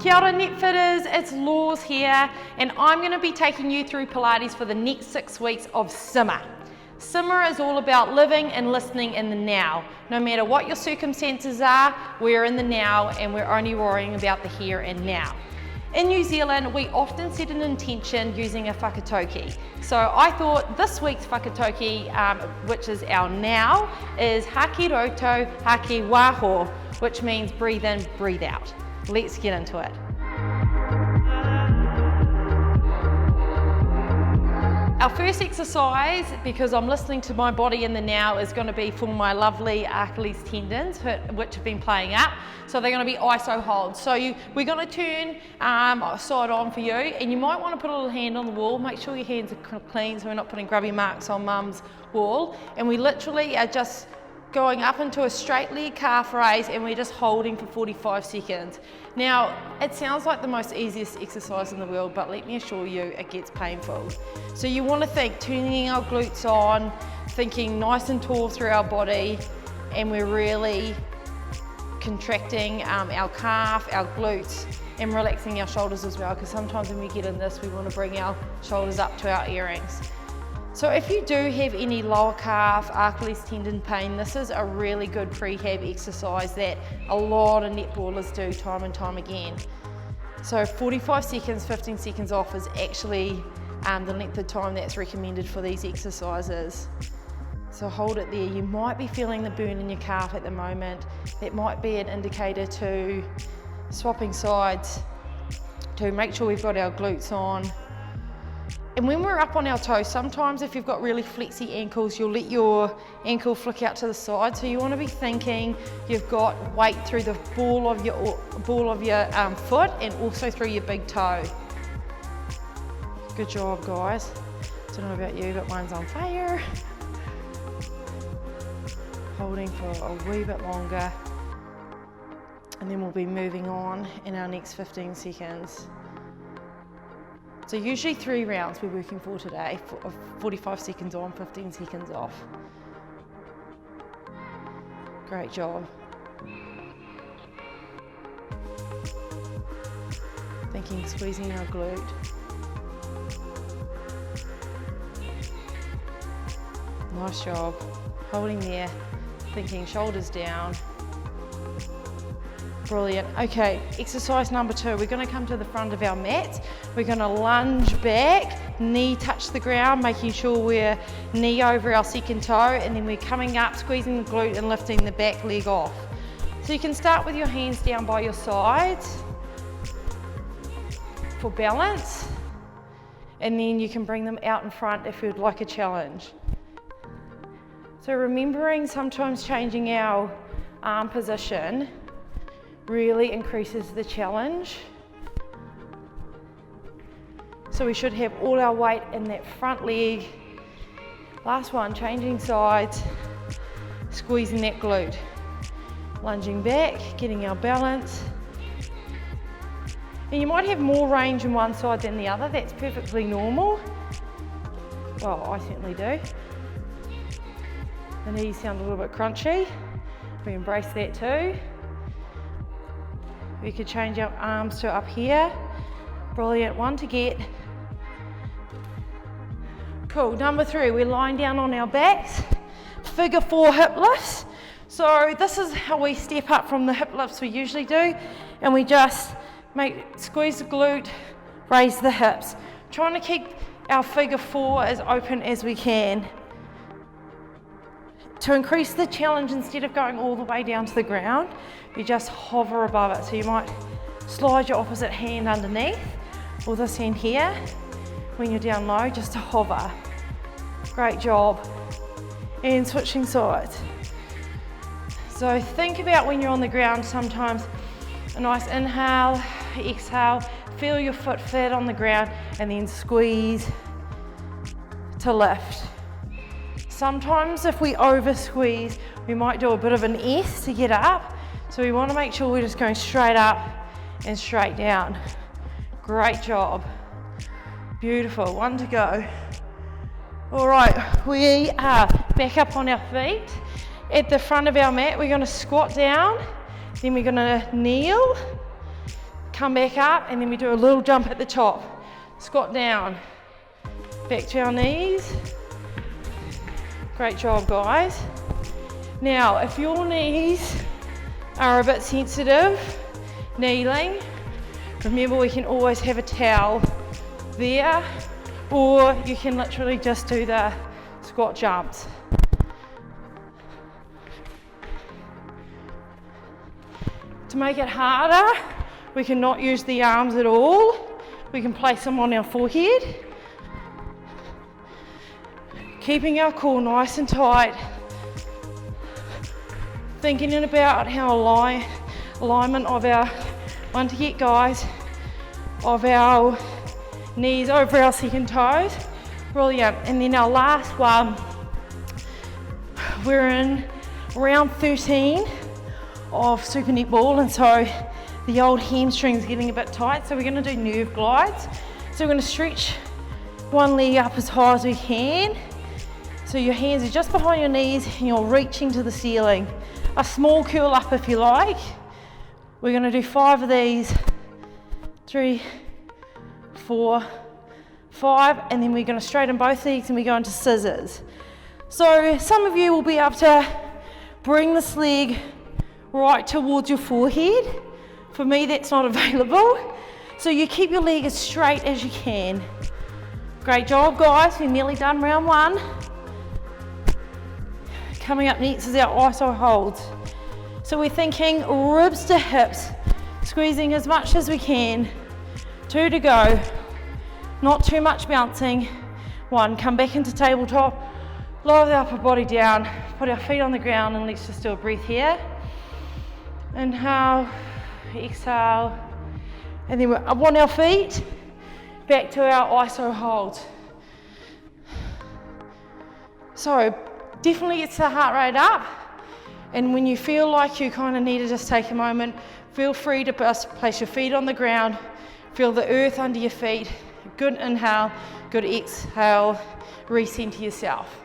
Kia ora NetFitters, it's Lauz here, and I'm going to be taking you through Pilates for the next 6 weeks of simmer. Simmer is all about living and listening in the now. No matter what your circumstances are, we're in the now and we're only worrying about the here and now. In New Zealand, we often set an intention using a whakatoki. So I thought this week's whakatoki, which is our now, is hake roto, hake waho, which means breathe in, breathe out. Let's get into it. Our first exercise, because I'm listening to my body in the now, is going to be for my lovely Achilles tendons, which have been playing up. So they're going to be iso holds. So we're going to turn side on for you, and you might want to put a little hand on the wall. Make sure your hands are clean so we're not putting grubby marks on mum's wall. And we literally are just going up into a straight leg calf raise, and we're just holding for 45 seconds. Now, it sounds like the most easiest exercise in the world, but let me assure you, it gets painful. So you want to think turning our glutes on, thinking nice and tall through our body, and we're really contracting our calf, our glutes, and relaxing our shoulders as well, because sometimes when we get in this, we want to bring our shoulders up to our earrings. So if you do have any lower calf, Achilles tendon pain, this is a really good prehab exercise that a lot of netballers do time and time again. So 45 seconds, 15 seconds off is actually the length of time that's recommended for these exercises. So hold it there. You might be feeling the burn in your calf at the moment. That might be an indicator to swapping sides to make sure we've got our glutes on. And when we're up on our toes, sometimes if you've got really flexy ankles, you'll let your ankle flick out to the side. So you want to be thinking you've got weight through the ball of your foot and also through your big toe. Good job, guys. Don't know about you, but mine's on fire. Holding for a wee bit longer. And then we'll be moving on in our next 15 seconds. So usually 3 rounds we're working for today, 45 seconds on, 15 seconds off. Great job. Thinking squeezing our glute. Nice job. Holding there, thinking shoulders down. Brilliant. Okay, exercise number 2. We're going to come to the front of our mat. We're going to lunge back, knee touch the ground, making sure we're knee over our second toe, and then we're coming up, squeezing the glute and lifting the back leg off. So you can start with your hands down by your sides for balance, and then you can bring them out in front if you'd like a challenge. So remembering sometimes changing our arm position really increases the challenge. So we should have all our weight in that front leg. Last one, changing sides, squeezing that glute. Lunging back, getting our balance. And you might have more range in one side than the other. That's perfectly normal. Well, I certainly do. The knees sound a little bit crunchy. We embrace that too. We could change our arms to up here. Brilliant, one to get. Cool, number 3, we're lying down on our backs. Figure 4 hip lifts. So this is how we step up from the hip lifts we usually do. And we just squeeze the glute, raise the hips. Trying to keep our figure 4 as open as we can. To increase the challenge, instead of going all the way down to the ground, you just hover above it. So you might slide your opposite hand underneath, or this hand here, when you're down low, just to hover. Great job. And switching sides. So think about when you're on the ground, sometimes a nice inhale, exhale, feel your foot flat on the ground, and then squeeze to lift. Sometimes if we over squeeze, we might do a bit of an S to get up. So we want to make sure we're just going straight up and straight down. Great job. Beautiful, 1 to go. All right, we are back up on our feet. At the front of our mat, we're going to squat down, then we're going to kneel, come back up, and then we do a little jump at the top. Squat down, back to our knees. Great job, guys. Now, if your knees are a bit sensitive, kneeling, remember we can always have a towel there, or you can literally just do the squat jumps. To make it harder, we can not use the arms at all. We can place them on our forehead. Keeping our core nice and tight. Thinking about how alignment of our, one to get guys, of our knees over our second toes. Brilliant. And then our last one, we're in round 13 of Super Netball, and so the old hamstring's getting a bit tight, so we're going to do nerve glides. So we're going to stretch one leg up as high as we can. So your hands are just behind your knees and you're reaching to the ceiling. A small curl up if you like. We're going to do 5 of these. 3, 4, 5, and then we're going to straighten both legs and we go into scissors. So some of you will be able to bring this leg right towards your forehead. For me, that's not available. So you keep your leg as straight as you can. Great job, guys. We're nearly done round 1. Coming up next is our iso holds. So we're thinking ribs to hips, squeezing as much as we can. 2 to go. Not too much bouncing. 1, come back into tabletop. Lower the upper body down. Put our feet on the ground and let's just do a breath here. Inhale, exhale, and then we're up on our feet, back to our iso holds. So definitely gets the heart rate up, and when you feel like you kind of need to just take a moment, feel free to just place your feet on the ground, feel the earth under your feet. Good inhale, good exhale, recenter yourself.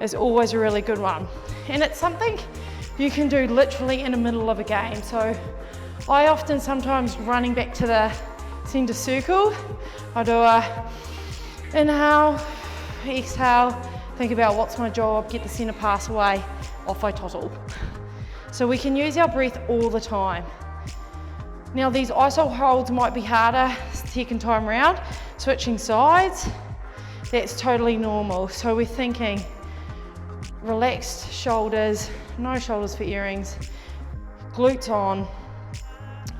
It's always a really good one, and it's something you can do literally in the middle of a game. So I often sometimes running back to the center circle, I do a inhale, exhale, think about what's my job, get the center pass away, off I toddle. So we can use our breath all the time. Now these iso holds might be harder second time round, switching sides, that's totally normal. So we're thinking relaxed shoulders, no shoulders for earrings, glutes on,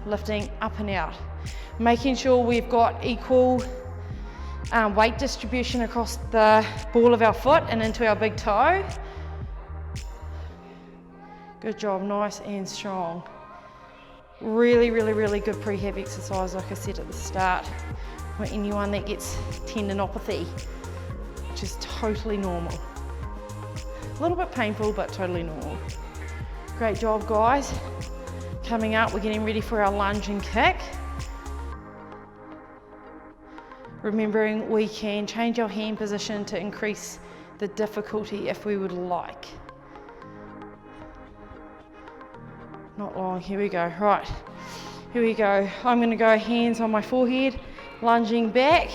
lifting up and out. Making sure we've got equal weight distribution across the ball of our foot and into our big toe. Good job, nice and strong. Really, really, really good prehab exercise, like I said at the start, for anyone that gets tendinopathy, which is totally normal. A little bit painful, but totally normal. Great job, guys. Coming up, we're getting ready for our lunge and kick. Remembering we can change our hand position to increase the difficulty if we would like. Not long, here we go. Right, here we go. I'm gonna go hands on my forehead, lunging back,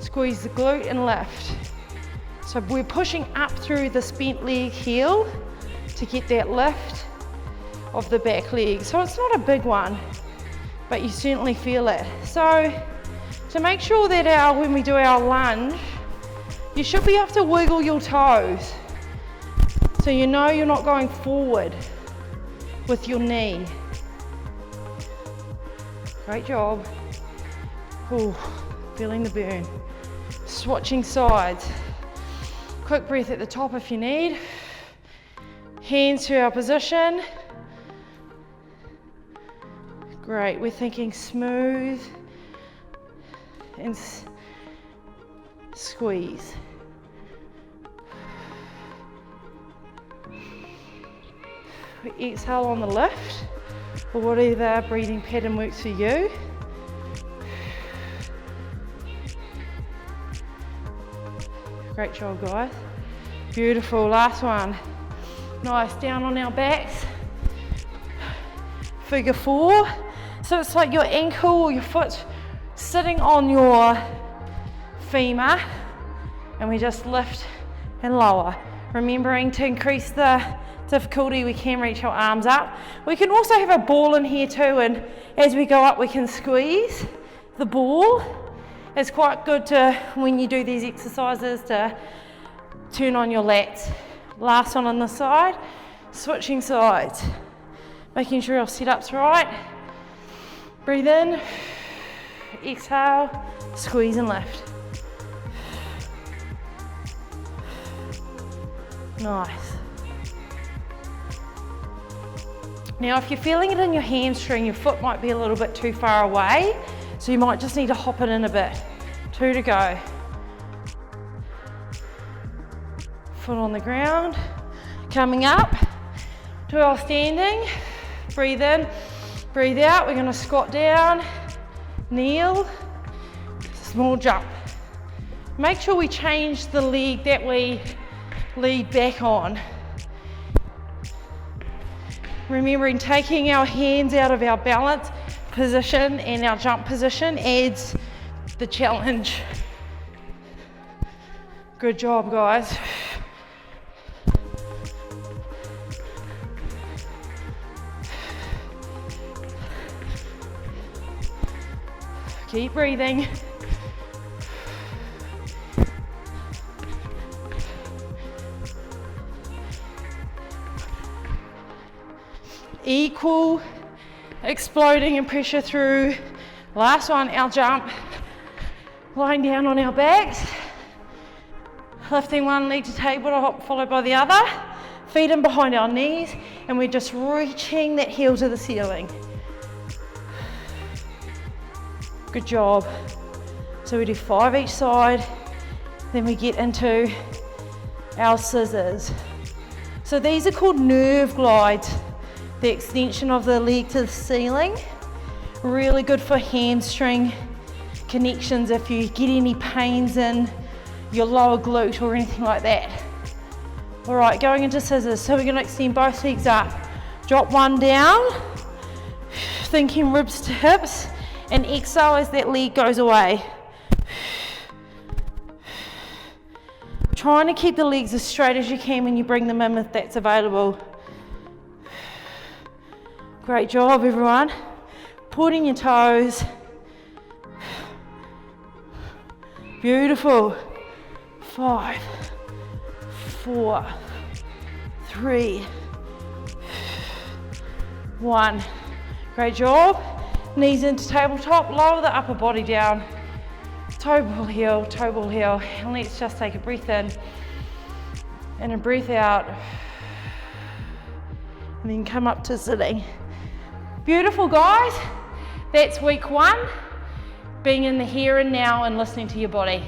squeeze the glute and lift. So we're pushing up through this bent leg heel to get that lift of the back leg. So it's not a big one, but you certainly feel it. So to make sure that when we do our lunge, you should be able to wiggle your toes. So you know you're not going forward with your knee. Great job. Ooh, feeling the burn. Switching sides. Quick breath at the top if you need. Hands to our position. Great, we're thinking smooth and squeeze. We exhale on the lift, or whatever breathing pattern works for you. Great job, guys. Beautiful, last one. Nice, down on our backs. Figure 4. So it's like your ankle or your foot sitting on your femur, and we just lift and lower. Remembering to increase the difficulty, we can reach our arms up. We can also have a ball in here too, and as we go up we can squeeze the ball. It's quite good to, when you do these exercises, to turn on your lats. Last one on the side, switching sides. Making sure our setup's right. Breathe in, exhale, squeeze and lift. Nice. Now if you're feeling it in your hamstring, your foot might be a little bit too far away, so you might just need to hop it in a bit. 2 to go. Foot on the ground. Coming up to our standing. Breathe in, breathe out. We're going to squat down, kneel, small jump. Make sure we change the leg that we lead back on. Remembering taking our hands out of our balance position and our jump position adds the challenge. Good job, guys. Keep breathing. Equal exploding and pressure through. Last one, our jump. Lying down on our backs. Lifting one leg to tabletop followed by the other. Feet in behind our knees, and we're just reaching that heel to the ceiling. Good job. So we do 5 each side, then we get into our scissors. So these are called nerve glides. The extension of the leg to the ceiling. Really good for hamstring connections if you get any pains in your lower glute or anything like that. All right, going into scissors. So we're gonna extend both legs up. Drop one down, thinking ribs to hips, and exhale as that leg goes away. Trying to keep the legs as straight as you can when you bring them in if that's available. Great job, everyone. Put in your toes. Beautiful. 5, 4, 3, 1. Great job. Knees into tabletop, lower the upper body down. Toe ball heel, and let's just take a breath in and a breath out. And then come up to sitting. Beautiful, guys. That's week 1, being in the here and now and listening to your body.